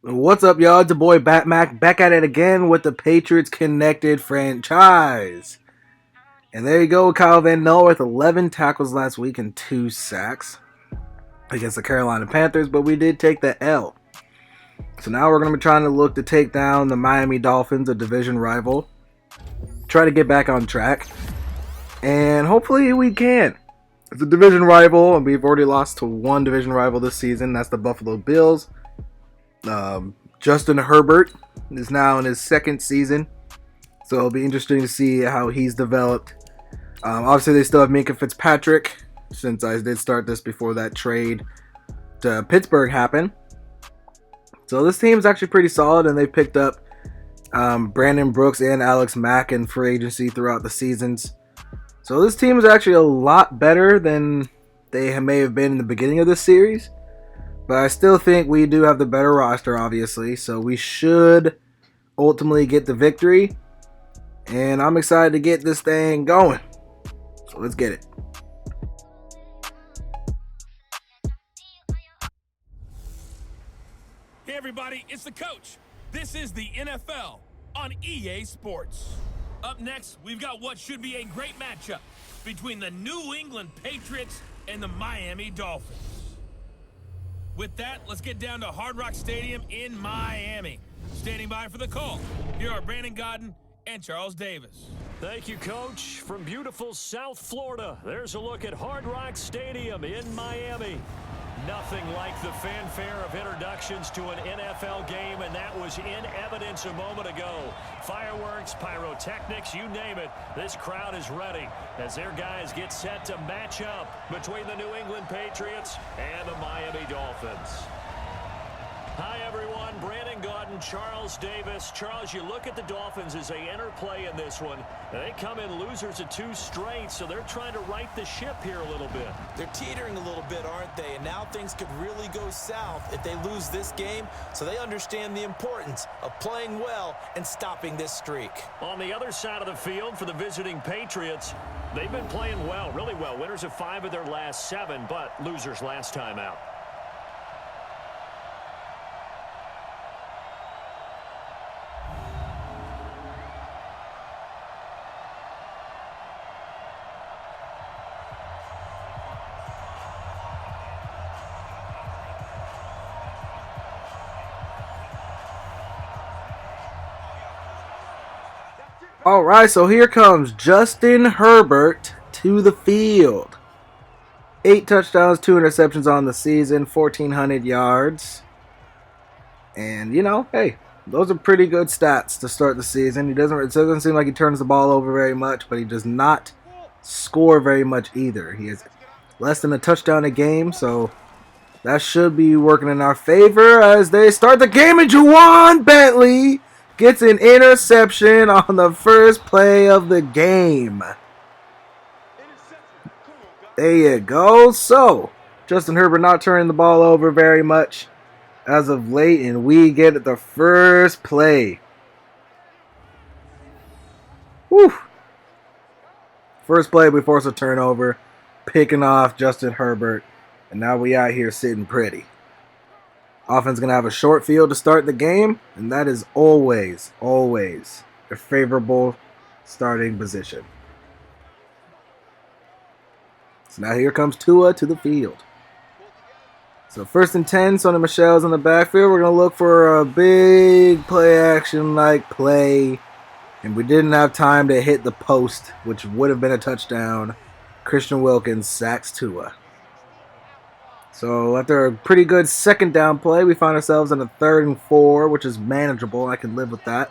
What's up, y'all? It's your boy Batmac back at it again with the Patriots Connected franchise. And there you go, Kyle Van Noy with 11 tackles last week and 2 sacks against the Carolina Panthers, but we did take the L. So now we're going to be trying to look to take down the Miami Dolphins, a division rival. Try to get back on track. And hopefully we can. It's a division rival, and we've already lost to one division rival this season. That's the Buffalo Bills. Justin Herbert is now in his second season, so it'll be interesting to see how he's developed. Obviously, they still have Minka Fitzpatrick, since I did start this before that trade to Pittsburgh happened. So this team is actually pretty solid, and they picked up Brandon Brooks and Alex Mack in free agency throughout the seasons. So this team is actually a lot better than they may have been in the beginning of this series. But I still think we do have the better roster, obviously. So we should ultimately get the victory. And I'm excited to get this thing going. So let's get it. Hey everybody, it's the coach. This is the NFL on EA Sports. Up next, we've got what should be a great matchup between the New England Patriots and the Miami Dolphins. With that, let's get down to Hard Rock Stadium in Miami. Standing by for the call, here are Brandon Godden and Charles Davis. Thank you, Coach. From beautiful South Florida, there's a look at Hard Rock Stadium in Miami. Nothing like the fanfare of introductions to an NFL game, and that was in evidence a moment ago. Fireworks, pyrotechnics, you name it. This crowd is ready as their guys get set to match up between the New England Patriots and the Miami Dolphins. Hi, everyone. Brandon Godden, Charles Davis. Charles, you look at the Dolphins as they interplay in this one. They come in losers of 2 straight, so they're trying to right the ship here a little bit. They're teetering a little bit, aren't they? And now things could really go south if they lose this game, so they understand the importance of playing well and stopping this streak. On the other side of the field for the visiting Patriots, they've been playing well, really well. Winners of 5 of their last 7, but losers last time out. Alright, so here comes Justin Herbert to the field. 8 touchdowns, 2 interceptions on the season, 1,400 yards. And, hey, those are pretty good stats to start the season. It doesn't seem like he turns the ball over very much, but he does not score very much either. He has less than a touchdown a game, so that should be working in our favor as they start the game. And Juwan Bentley gets an interception on the first play of the game. There you go. So, Justin Herbert not turning the ball over very much as of late, and we get the first play. Whew. First play, we force a turnover, picking off Justin Herbert, and now we out here sitting pretty. Offense going to have a short field to start the game, and that is always, always a favorable starting position. So now here comes Tua to the field. So 1st and 10, Sonny Michel's in the backfield. We're going to look for a big play action like play, and we didn't have time to hit the post, which would have been a touchdown. Christian Wilkins sacks Tua. So after a pretty good second down play, we find ourselves in a 3rd and 4, which is manageable. I can live with that.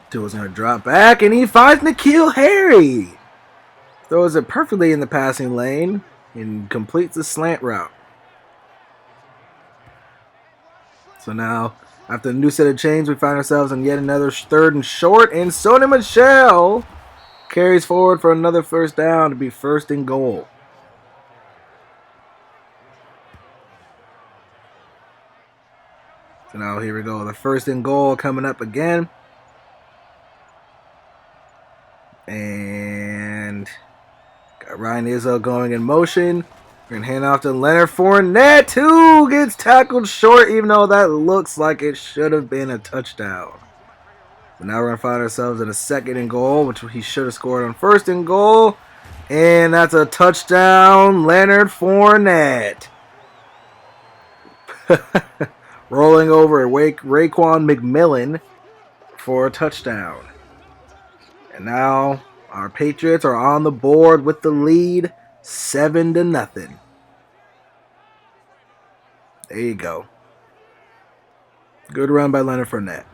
Tua's going to drop back, and he finds N'Keal Harry. Throws it perfectly in the passing lane and completes the slant route. So now, after a new set of chains, we find ourselves in yet another 3rd and short, and Sonny Michel carries forward for another first down to be 1st and goal. So now here we go. The 1st and goal coming up again. And got Ryan Izzo going in motion. Gonna hand off to Leonard Fournette, who gets tackled short, even though that looks like it should have been a touchdown. So now we're gonna find ourselves at a 2nd and goal, which he should have scored on 1st and goal. And that's a touchdown, Leonard Fournette. Rolling over Raekwon McMillan for a touchdown. And now our Patriots are on the board with the lead, 7-0. There you go. Good run by Leonard Fournette.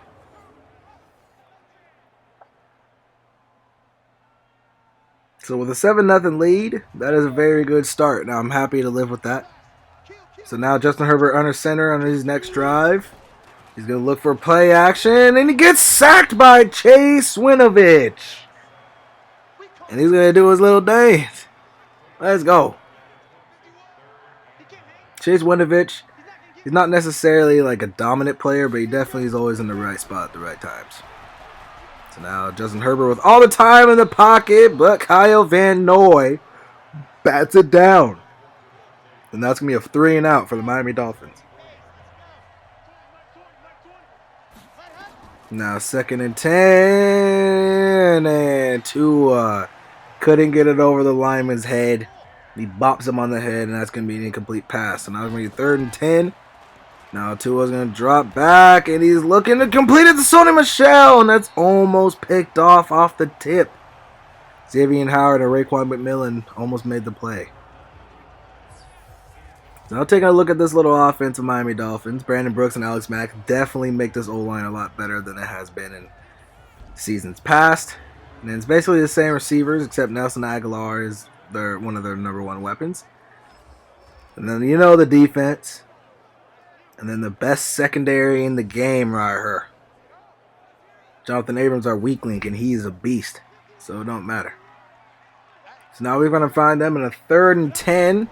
So with a 7-0 lead, that is a very good start. Now I'm happy to live with that. So now Justin Herbert under center on his next drive. He's going to look for play action, and he gets sacked by Chase Winovich. And he's going to do his little dance. Let's go. Chase Winovich, he's not necessarily like a dominant player, but he definitely is always in the right spot at the right times. So now Justin Herbert with all the time in the pocket, but Kyle Van Noy bats it down. And that's going to be a 3-and-out for the Miami Dolphins. Now 2nd and 10, and Tua couldn't get it over the lineman's head. He bops him on the head, and that's going to be an incomplete pass. So now it's going to be 3rd and 10. Now Tua's going to drop back, and he's looking to complete it to Sony Michel, and that's almost picked off the tip. Xavier Howard and Raekwon McMillan almost made the play. Now taking a look at this little offense of Miami Dolphins, Brandon Brooks and Alex Mack definitely make this O-line a lot better than it has been in seasons past. And it's basically the same receivers, except Nelson Aguilar is one of their number one weapons. And then you know the defense. And then the best secondary in the game right here. Jonathan Abrams, our weak link, and he's a beast. So it don't matter. So now we're going to find them in a 3rd and 10.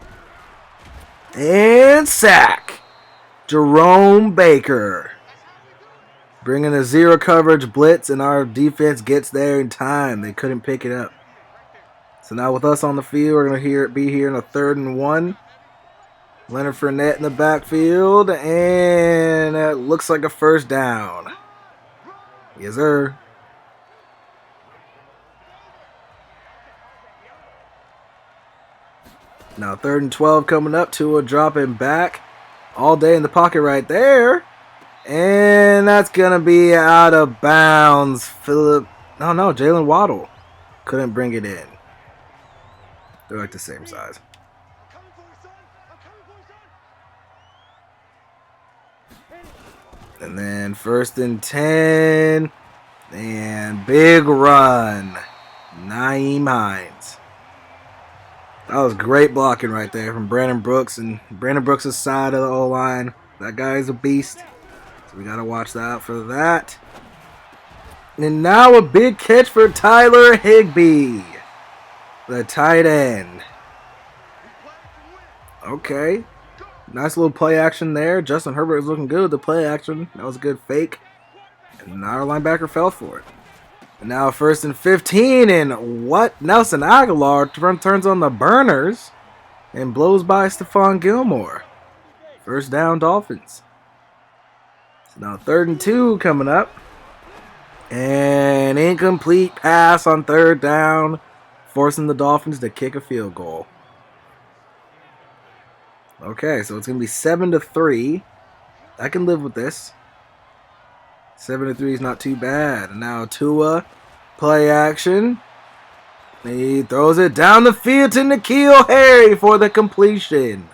And sack. Jerome Baker. Bringing a 0 coverage blitz, and our defense gets there in time. They couldn't pick it up. So now with us on the field, we're going to be here in a 3rd and 1. Leonard Fournette in the backfield, and it looks like a 1st down. Yes, sir. Now 3rd and 12 coming up. Tua dropping back. All day in the pocket right there. And that's going to be out of bounds. Jalen Waddle couldn't bring it in. They're like the same size. And then 1st and 10. And big run. Nyheim Hines. That was great blocking right there from Brandon Brooks. And Brandon Brooks' side of the O-line. That guy is a beast. So we got to watch out for that. And now a big catch for Tyler Higbee. The tight end. Okay. Nice little play action there. Justin Herbert is looking good with the play action. That was a good fake. And now our linebacker fell for it. And now 1st and 15. And what? Nelson Aguilar turns on the burners and blows by Stephon Gilmore. 1st down, Dolphins. So now 3rd and 2 coming up. And incomplete pass on 3rd down, forcing the Dolphins to kick a field goal. Okay, so it's going to be 7-3. I can live with this. 7-3 is not too bad. And now Tua, play action. He throws it down the field to N'Keal Harry for the completion.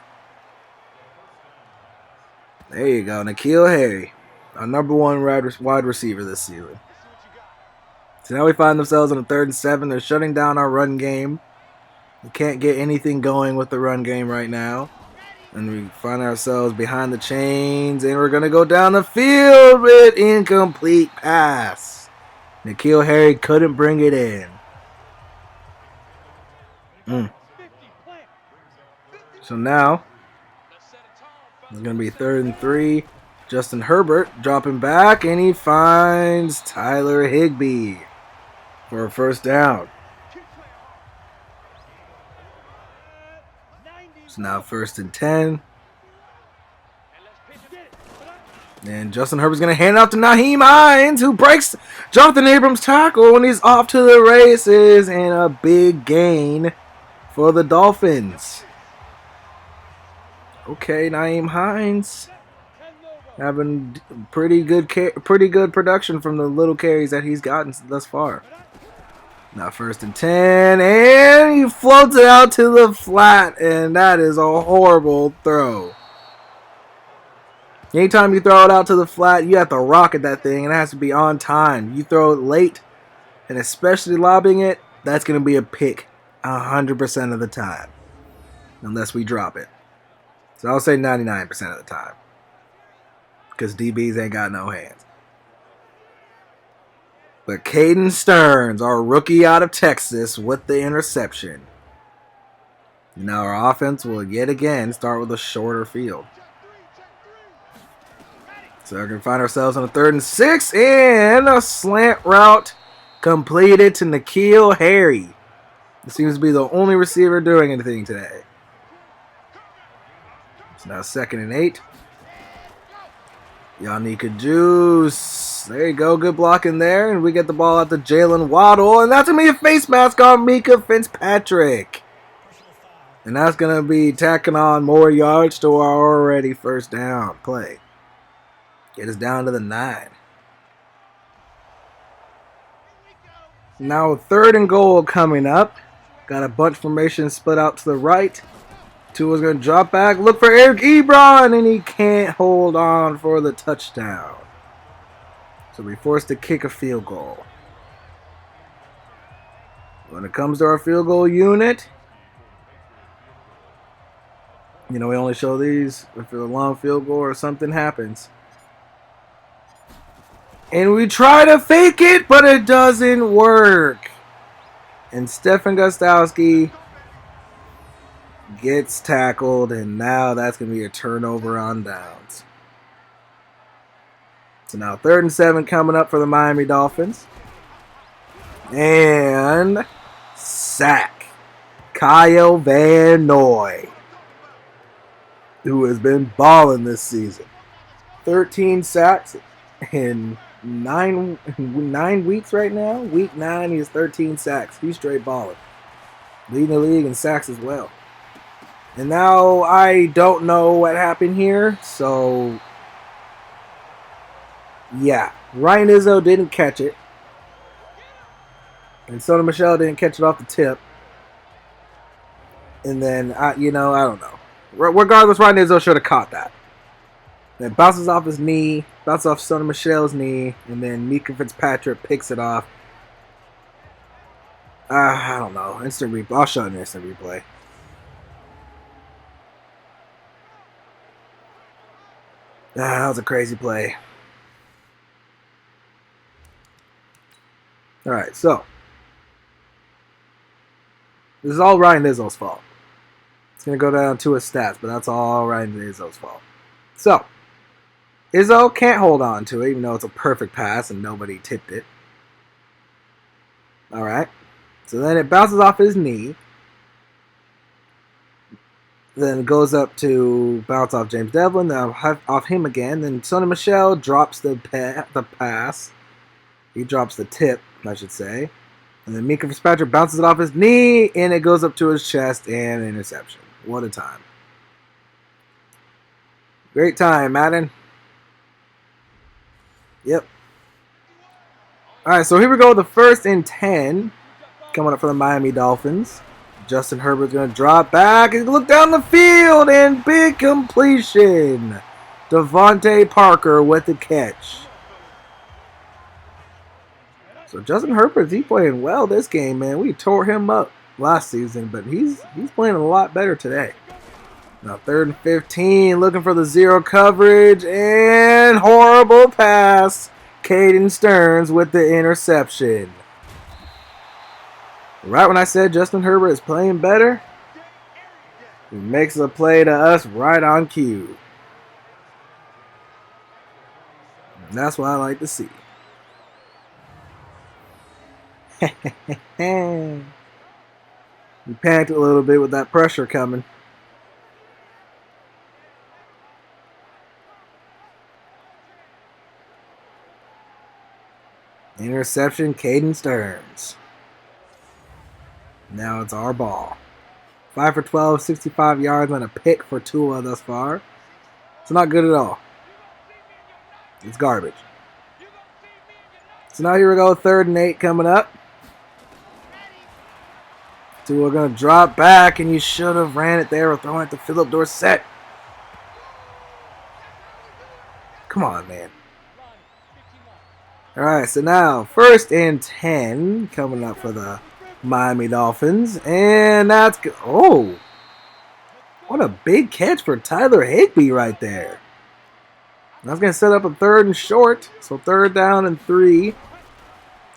There you go, N'Keal Harry, our number 1 wide receiver this season. So now we find themselves in a 3rd and 7. They're shutting down our run game. We can't get anything going with the run game right now. And we find ourselves behind the chains, and we're going to go down the field with incomplete pass. N'Keal Harry couldn't bring it in. So now, it's going to be 3rd and 3. Justin Herbert dropping back, and he finds Tyler Higbee for a 1st down. So now 1st and 10. And Justin Herbert's going to hand it off to Nyheim Hines, who breaks Jonathan Abrams' tackle, and he's off to the races, and a big gain for the Dolphins. Okay, Nyheim Hines having pretty good production from the little carries that he's gotten thus far. Now 1st and 10, and he floats it out to the flat, and that is a horrible throw. Anytime you throw it out to the flat, you have to rocket that thing, and it has to be on time. You throw it late, and especially lobbing it, that's going to be a pick 100% of the time, unless we drop it. So I'll say 99% of the time, because DBs ain't got no hands. But Caden Stearns, our rookie out of Texas, with the interception. Now our offense will yet again start with a shorter field. So we're going to find ourselves on a 3rd and 6, and a slant route completed to N'Keal Harry. It seems to be the only receiver doing anything today. So now 2nd and 8. Yanika Juice. There you go. Good blocking there. And we get the ball out to Jalen Waddle. And that's going to be a face mask on Mika Fitzpatrick. And that's going to be tacking on more yards to our already 1st down play. Get us down to the 9. Now 3rd and goal coming up. Got a bunch formation split out to the right. Tua's going to drop back. Look for Eric Ebron. And he can't hold on for the touchdown. So we're forced to kick a field goal. When it comes to our field goal unit, we only show these if it's a long field goal or something happens. And we try to fake it, but it doesn't work. And Stefan Gostowski gets tackled, and now that's going to be a turnover on downs. So now 3rd and 7 coming up for the Miami Dolphins. And sack. Kyle Van Noy, who has been balling this season. 13 sacks in 9 weeks right now. Week 9, he has 13 sacks. He's straight balling. Leading the league in sacks as well. And now I don't know what happened here. So, yeah. Ryan Izzo didn't catch it. And Sony Michel didn't catch it off the tip. And then, I don't know. Regardless, Ryan Izzo should have caught that. Then bounces off his knee, bounces off Sony Michel's knee, and then Mika Fitzpatrick picks it off. I don't know. Instant replay. I'll show an instant replay. That was a crazy play. Alright, so. This is all Ryan Izzo's fault. It's going to go down to his stats, but that's all Ryan Izzo's fault. So. Izzo can't hold on to it, even though it's a perfect pass and nobody tipped it. Alright. So then it bounces off his knee. Then it goes up to bounce off James Devlin. Then off him again. Then Sony Michel drops the pass. He drops the tip, I should say. And then Mika Fitzpatrick bounces it off his knee. And it goes up to his chest and an interception. What a time. Great time, Madden. Yep. Alright, so here we go. The 1st and 10. Coming up for the Miami Dolphins. Justin Herbert's going to drop back and look down the field. And big completion. Devontae Parker with the catch. So Justin Herbert, he's playing well this game, man. We tore him up last season, but he's playing a lot better today. Now 3rd and 15, looking for the zero coverage, and horrible pass. Caden Stearns with the interception. Right when I said Justin Herbert is playing better, he makes a play to us right on cue. And that's what I like to see. He panicked a little bit with that pressure coming. Interception, Caden Stearns. Now it's our ball. 5 for 12, 65 yards and a pick for Tua thus far. It's not good at all. It's garbage. So now here we go, 3rd and 8 coming up. Tua going to drop back, and you should have ran it there or thrown it to Philip Dorsett. Come on, man. All right, so now 1st and 10 coming up for the Miami Dolphins. And that's good. Oh, what a big catch for Tyler Higbee right there. That's going to set up a 3rd and short. So 3rd down and 3.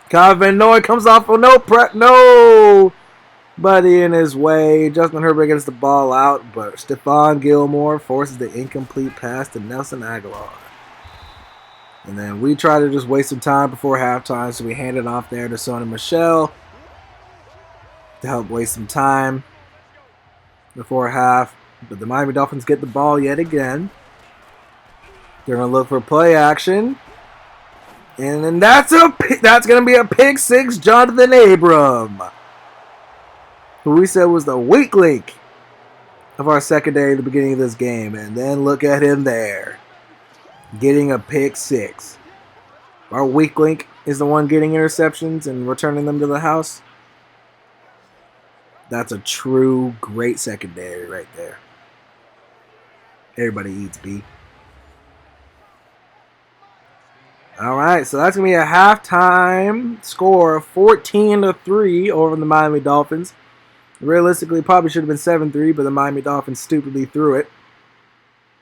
Kyle Van Noy comes off. Oh, no, no. Buddy in his way. Justin Herbert gets the ball out, but Stephon Gilmore forces the incomplete pass to Nelson Aguilar. And then we try to just waste some time before halftime, so we hand it off there to Sony Michel to help waste some time before half. But the Miami Dolphins get the ball yet again. They're going to look for play action. And then that's going to be a pick six, Jonathan Abram, who we said was the weak link of our secondary at the beginning of this game. And then look at him there, getting a pick six. Our weak link is the one getting interceptions and returning them to the house. That's a true great secondary right there. Everybody eats B. All right, so that's going to be a halftime score of 14-3 over the Miami Dolphins. Realistically, probably should have been 7-3, but the Miami Dolphins stupidly threw it.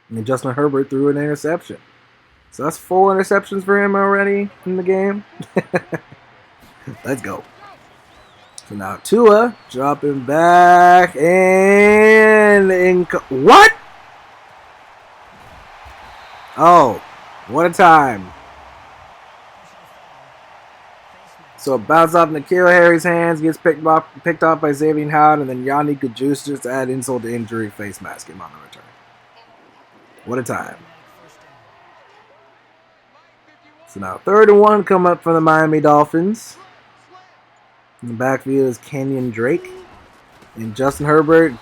And then Justin Herbert threw an interception. So that's 4 interceptions for him already in the game. Let's go. So now Tua dropping back and what? Oh, what a time. So it bounced off N'Keal Harry's hands, gets picked off by Xavier Howard, and then Yannick Gajus just to add insult to injury, face mask him on the return. What a time. So now 3rd and 1 come up for the Miami Dolphins. In the backfield is Kenyon Drake. And Justin Herbert,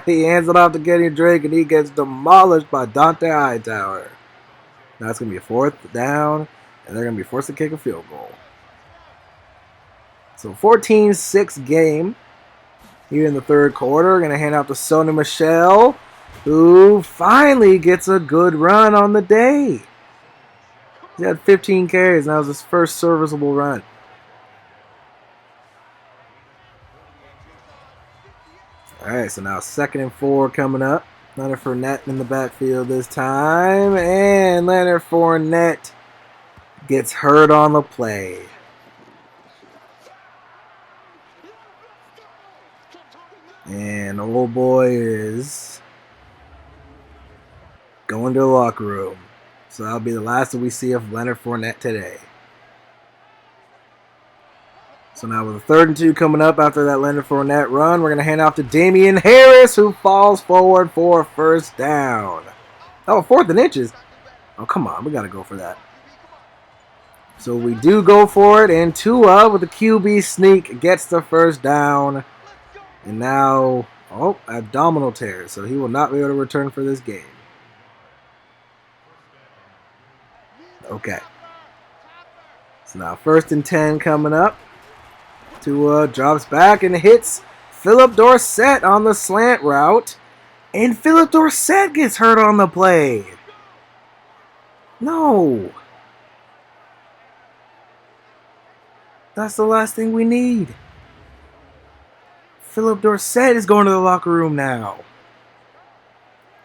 he hands it off to Kenyon Drake, and he gets demolished by Dante Hightower. Now it's going to be a 4th down, and they're going to be forced to kick a field goal. So 14-6 game here in the 3rd quarter. Going to hand out to Sony Michel, who finally gets a good run on the day. He had 15 carries, and that was his first serviceable run. All right, so now 2nd and 4 coming up. Leonard Fournette in the backfield this time, and Leonard Fournette gets hurt on the play. And old boy is going to the locker room. So that'll be the last that we see of Leonard Fournette today. So now with a 3rd and 2 coming up after that Leonard Fournette run, we're going to hand off to Damian Harris, who falls forward for a 1st down. Oh, 4th and inches. Oh, come on. We got to go for that. So we do go for it, and Tua with a QB sneak gets the 1st down. And now, abdominal tear, so he will not be able to return for this game. Okay. So now 1st and 10 coming up. Tua drops back and hits Philip Dorsett on the slant route. And Philip Dorsett gets hurt on the play. No. That's the last thing we need. Philip Dorsett is going to the locker room now.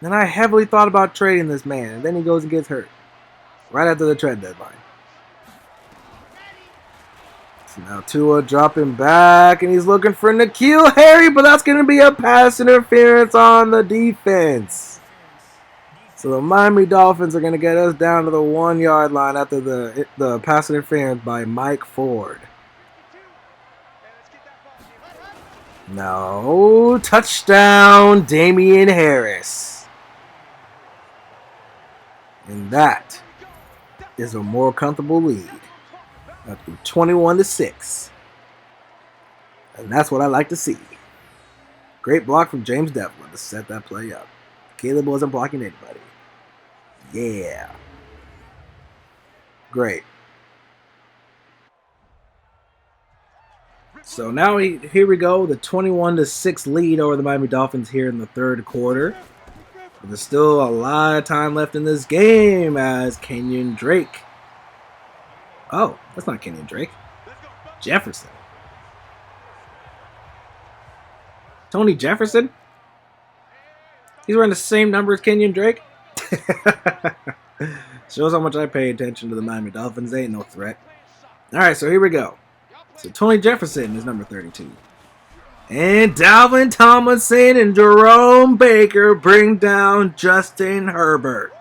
And I heavily thought about trading this man, and then he goes and gets hurt. Right after the trade deadline. So now Tua dropping back, and he's looking for N'Keal Harry, but that's going to be a pass interference on the defense. So the Miami Dolphins are going to get us down to the 1-yard line after the pass interference by Mike Ford. No, touchdown, Damian Harris. And that is a more comfortable lead That'd be 21-6. And that's what I like to see. Great block from James Devlin to set that play up. Caleb wasn't blocking anybody. Yeah. Great. So now here we go, the 21-6 lead over the Miami Dolphins here in the third quarter. But there's still a lot of time left in this game as Kenyon Drake. Oh, that's not Kenyon Drake. Jefferson. Tony Jefferson? He's wearing the same number as Kenyon Drake? Shows how much I pay attention to the Miami Dolphins. They ain't no threat. Alright, so here we go. So Tony Jefferson is number 32. And Dalvin Tomlinson and Jerome Baker bring down Justin Herbert.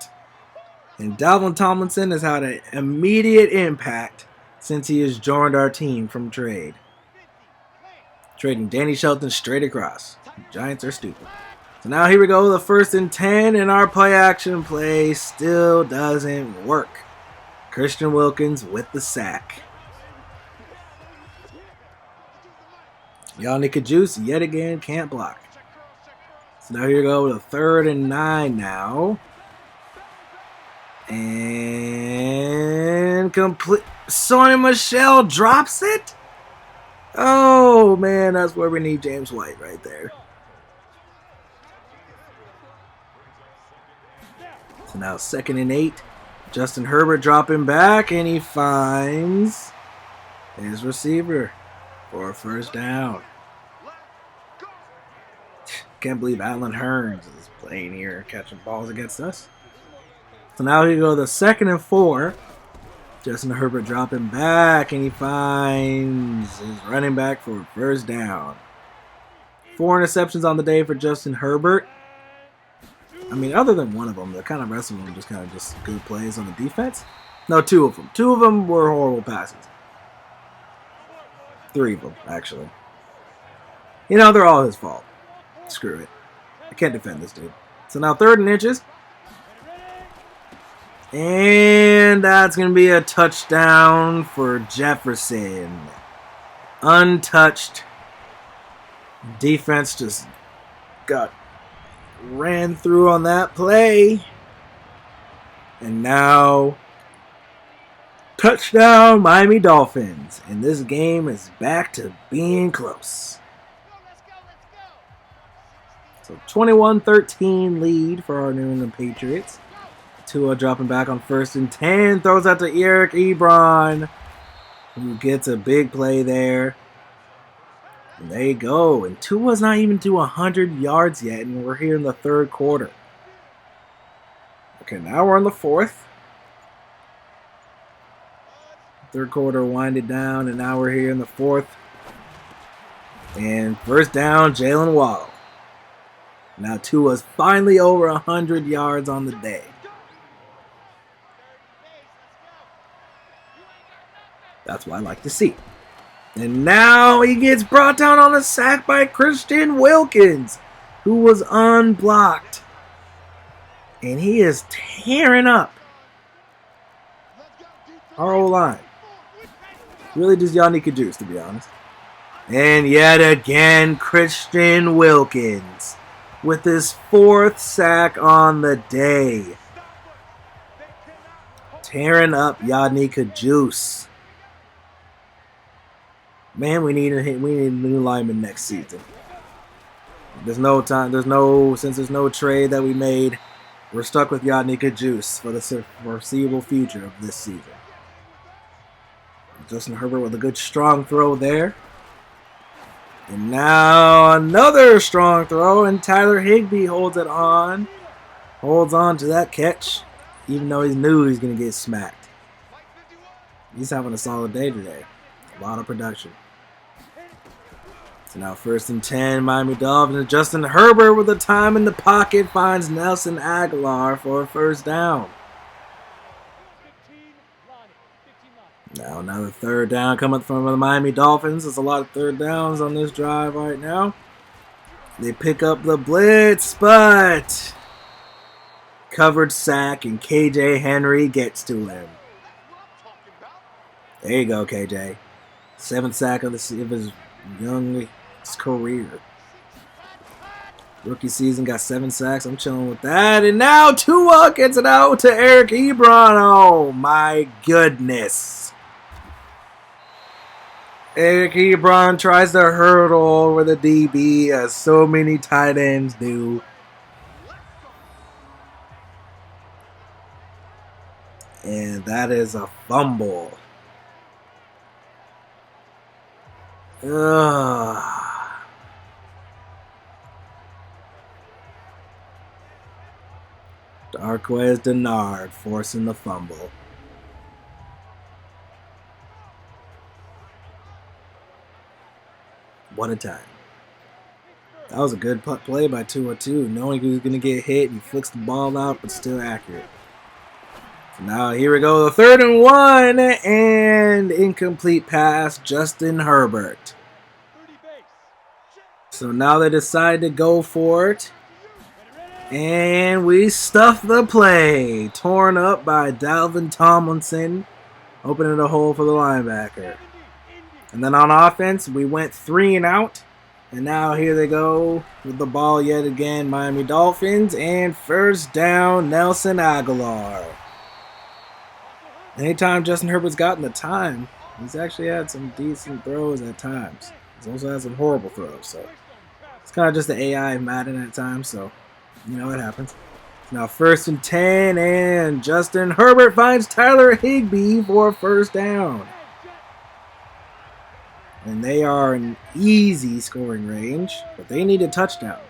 And Dalvin Tomlinson has had an immediate impact since he has joined our team from trade. Trading Danny Shelton straight across. The Giants are stupid. So now here we go, the 1st and 10, and our play action play still doesn't work. Christian Wilkins with the sack. Yannick Juice yet again can't block. So now here we go, the 3rd and 9 now. And complete. Sonny Michel drops it? Oh, man, that's where we need James White right there. So now 2nd and 8. Justin Herbert dropping back, and he finds his receiver for a 1st down. Can't believe Alan Hearns is playing here, catching balls against us. So now we go the 2nd and 4. Justin Herbert dropping back, and he finds his running back for a 1st down. 4 interceptions on the day for Justin Herbert. I mean, other than one of them, the kind of rest of them just kind of just good plays on the defense. No, 2 of them. 2 of them were horrible passes. 3 of them, actually. You know, they're all his fault. Screw it. I can't defend this dude. So now 3rd and inches. And that's going to be a touchdown for Jefferson. Untouched. Defense just ran through on that play. And now, touchdown Miami Dolphins. And this game is back to being close. So 21-13 lead for our New England Patriots. Tua dropping back on 1st and 10. Throws out to Eric Ebron, who gets a big play there. And there you go. And Tua's not even to 100 yards yet, and we're here in the 3rd quarter. Okay, now we're in the 4th. 3rd quarter winded down, and now we're here in the 4th. And 1st down, Jalen Waddle. Now Tua's finally over 100 yards on the day. That's what I like to see. And now he gets brought down on a sack by Christian Wilkins, who was unblocked. And he is tearing up our O-line. Really just Yannick Juice, to be honest. And yet again, Christian Wilkins with his 4th sack on the day. Tearing up Yannick Juice. Man, we need a new lineman next season. There's no time. Since there's no trade that we made, we're stuck with Yannick Juice for the foreseeable future of this season. Justin Herbert with a good strong throw there. And now another strong throw, and Tyler Higbee holds on to that catch, even though he knew he was going to get smacked. He's having a solid day today. A lot of production. So now 1st and 10, Miami Dolphins. Justin Herbert with the time in the pocket finds Nelson Aguilar for a 1st down. Now another 3rd down coming from the Miami Dolphins. There's a lot of 3rd downs on this drive right now. They pick up the blitz, but covered sack, and KJ Henry gets to him. There you go, KJ. 7th sack of his young career. Rookie season, got 7 sacks. I'm chilling with that. And now Tua gets it out to Eric Ebron. Oh, my goodness. Eric Ebron tries to hurdle over the DB, as so many tight ends do. And that is a fumble. Ugh. Darquez Denard forcing the fumble. What a time. That was a good play by 2-2, knowing he was going to get hit. He flicks the ball out, but still accurate. So now here we go, the 3rd and 1, and incomplete pass, Justin Herbert. So now they decide to go for it. And we stuff the play. Torn up by Dalvin Tomlinson, opening a hole for the linebacker. And then on offense, we went 3 and out. And now here they go with the ball yet again, Miami Dolphins. And first down, Nelson Aguilar. Anytime Justin Herbert's gotten the time, he's actually had some decent throws at times. He's also had some horrible throws. So it's kind of just the AI of Madden at times. So, you know what happens. Now 1st and 10, and Justin Herbert finds Tyler Higbee for a first down. And they are in easy scoring range, but they need a touchdown.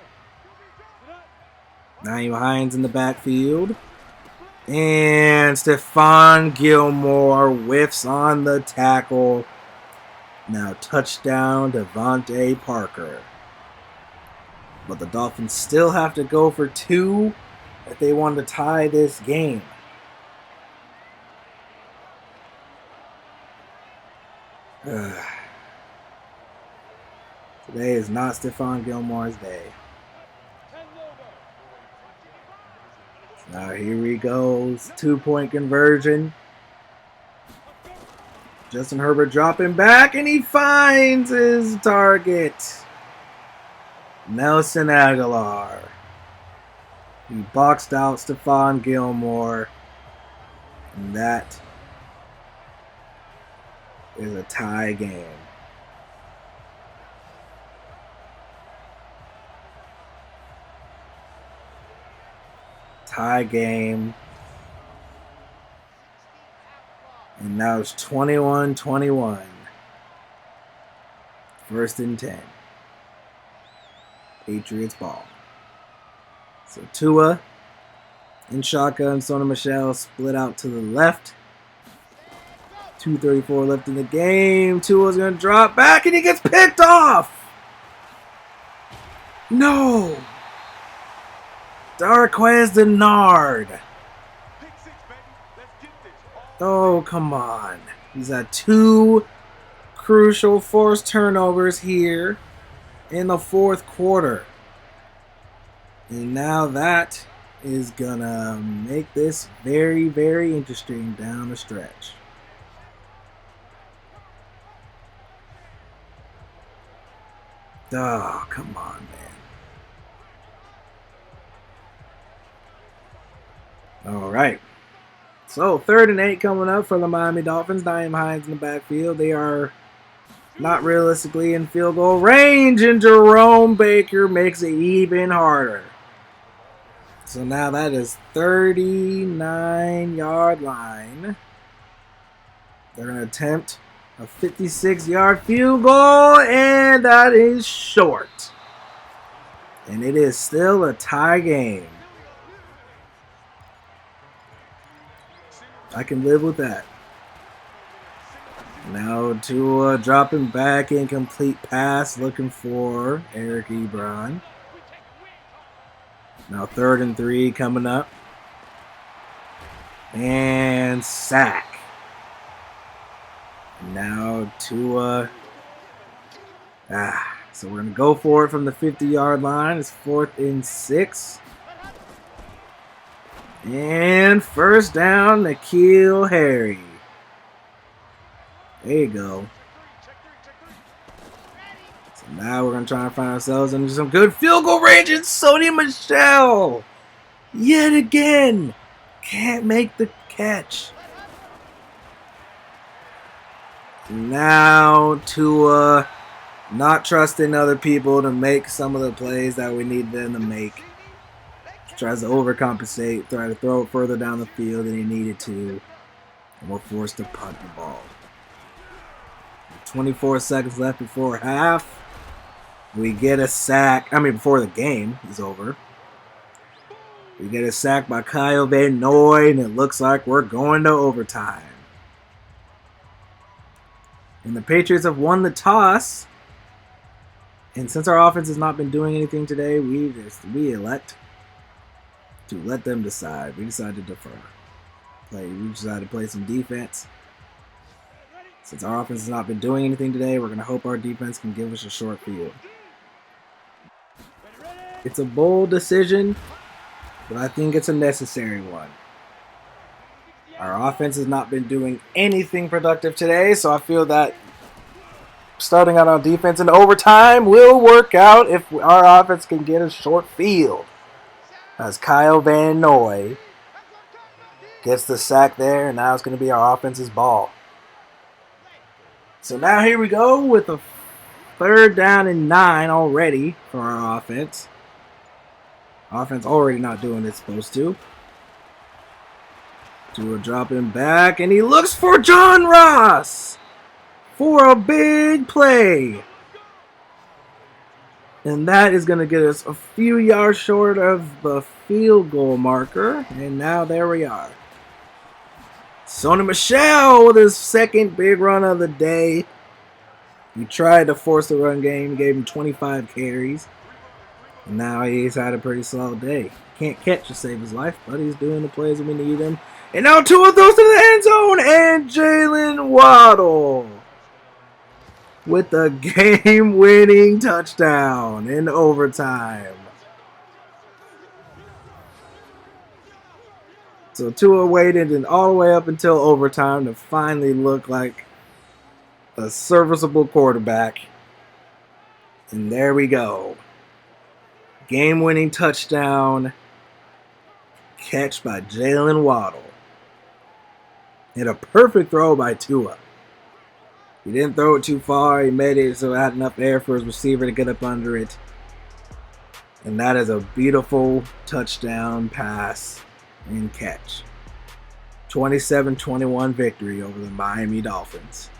Nyheim Hines in the backfield. And Stephon Gilmore whiffs on the tackle. Now touchdown, Devontae Parker. But the Dolphins still have to go for 2 if they want to tie this game. Today is not Stephon Gilmore's day. Now here he goes. 2-point conversion. Justin Herbert dropping back, and he finds his target. Nelson Aguilar. He boxed out Stephon Gilmore. And that is a tie game. Tie game. And now it's 21-21. 1st and 10. Patriots ball. So Tua in shotgun. Sony Michel split out to the left. 2:34 left in the game. Tua's going to drop back, and he gets picked off. No. Darquez Denard. Oh, come on. He's had 2 crucial forced turnovers here in the 4th quarter. And now that is going to make this very, very interesting down the stretch. Oh, come on, man. All right. So, 3rd and 8 coming up for the Miami Dolphins. Nyheim Hines in the backfield. They are not realistically in field goal range, and Jerome Baker makes it even harder. So now that is 39-yard line. They're going to attempt a 56-yard field goal, and that is short. And it is still a tie game. I can live with that. Now Tua dropping back, incomplete pass, looking for Eric Ebron. Now 3rd and 3 coming up. And sack. Now Tua. So we're going to go for it from the 50-yard line. It's 4th and 6. And first down, N'Keal Harry. There you go. So now we're going to try and find ourselves into some good field goal range. And Sony Michel, yet again, can't make the catch. Now Tua not trusting other people to make some of the plays that we need them to make. Tries to overcompensate, try to throw it further down the field than he needed to. And we're forced to punt the ball. 24 seconds left before half. We get a sack. Before the game is over. We get a sack by Kyle Van Noy, and it looks like we're going to overtime. And the Patriots have won the toss. And since our offense has not been doing anything today, we elect to let them decide. We decided to defer. We decided to play some defense. Since our offense has not been doing anything today, we're going to hope our defense can give us a short field. It's a bold decision, but I think it's a necessary one. Our offense has not been doing anything productive today, so I feel that starting out on defense in overtime will work out if our offense can get a short field. As Kyle Van Noy gets the sack there, and now it's going to be our offense's ball. So now here we go with a 3rd down and 9 already for our offense. Offense already not doing what it's supposed to. Tua dropping back, and he looks for John Ross for a big play. And that is going to get us a few yards short of the field goal marker. And now there we are. Sony Michel with his second big run of the day. He tried to force the run game, gave him 25 carries. And now he's had a pretty solid day. Can't catch to save his life, but he's doing the plays that we need him. And now Tua throws to the end zone, and Jalen Waddle with the game-winning touchdown in overtime. So Tua waited all the way up until overtime to finally look like a serviceable quarterback. And there we go. Game-winning touchdown catch by Jalen Waddle. And a perfect throw by Tua. He didn't throw it too far. He made it so it had enough air for his receiver to get up under it. And that is a beautiful touchdown pass and catch. 27-21 victory over the Miami Dolphins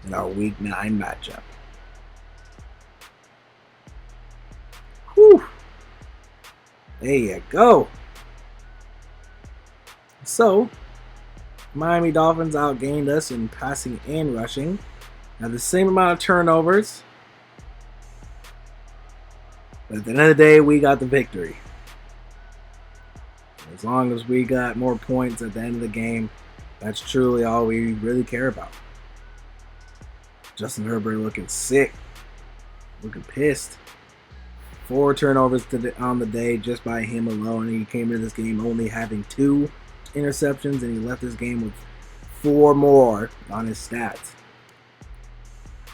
in our Week 9 matchup. Whew. There you go. So, Miami Dolphins outgained us in passing and rushing. Had the same amount of turnovers. But at the end of the day, we got the victory. As long as we got more points at the end of the game, that's truly all we really care about. Justin Herbert looking sick. Looking pissed. 4 turnovers on the day just by him alone. He came into this game only having 2 interceptions, and he left this game with 4 more on his stats.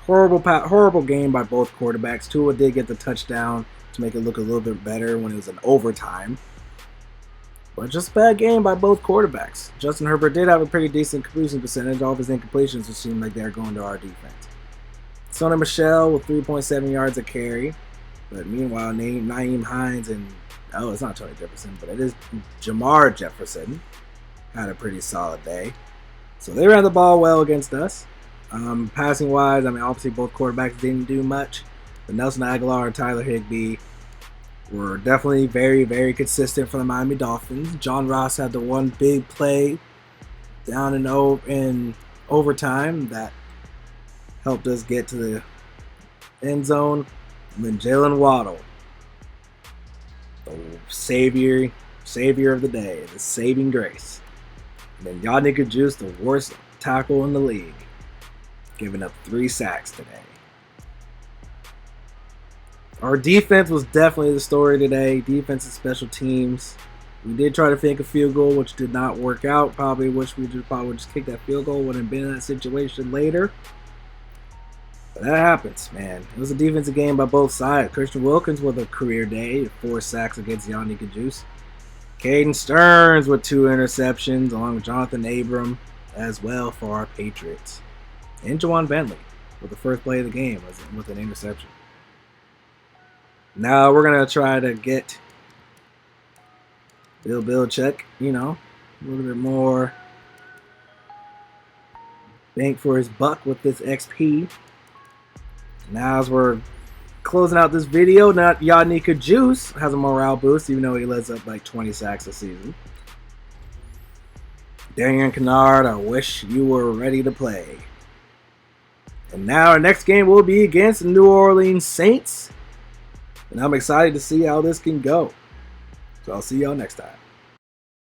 Horrible game by both quarterbacks. Tua did get the touchdown to make it look a little bit better when it was in overtime. But just a bad game by both quarterbacks. Justin Herbert did have a pretty decent completion percentage. All of his incompletions would seem like they're going to our defense. Sony Michel with 3.7 yards a carry. But meanwhile, Naeem Hines and, it's not Tony Jefferson, but it is Jamar Jefferson, had a pretty solid day. So they ran the ball well against us. Passing wise, obviously both quarterbacks didn't do much. But Nelson Aguilar and Tyler Higbee were definitely very, very consistent for the Miami Dolphins. John Ross had the one big play down in overtime that helped us get to the end zone. And then Jalen Waddle, the savior of the day, the saving grace. And then Yannick Juice, the worst tackle in the league, giving up 3 sacks today. Our defense was definitely the story today. Defense and special teams We did try to fake a field goal, which did not work out. Probably wish we probably would just kick that field goal. Wouldn't have been in that situation later. But that happens, man. It was a defensive game by both sides. Christian Wilkins with a career day, 4 sacks against Yannick Juice. Caden Stearns with 2 interceptions, along with Jonathan Abram as well for our Patriots. And Jawan Bentley with the first play of the game with an interception. Now we're going to try to get Bill Belichick, a little bit more bang for his buck with this XP. Now as we're closing out this video, not Yannick Juice has a morale boost, even though he lets up like 20 sacks a season. Darian Kennard, I wish you were ready to play. And now our next game will be against the New Orleans Saints. And I'm excited to see how this can go. So I'll see y'all next time.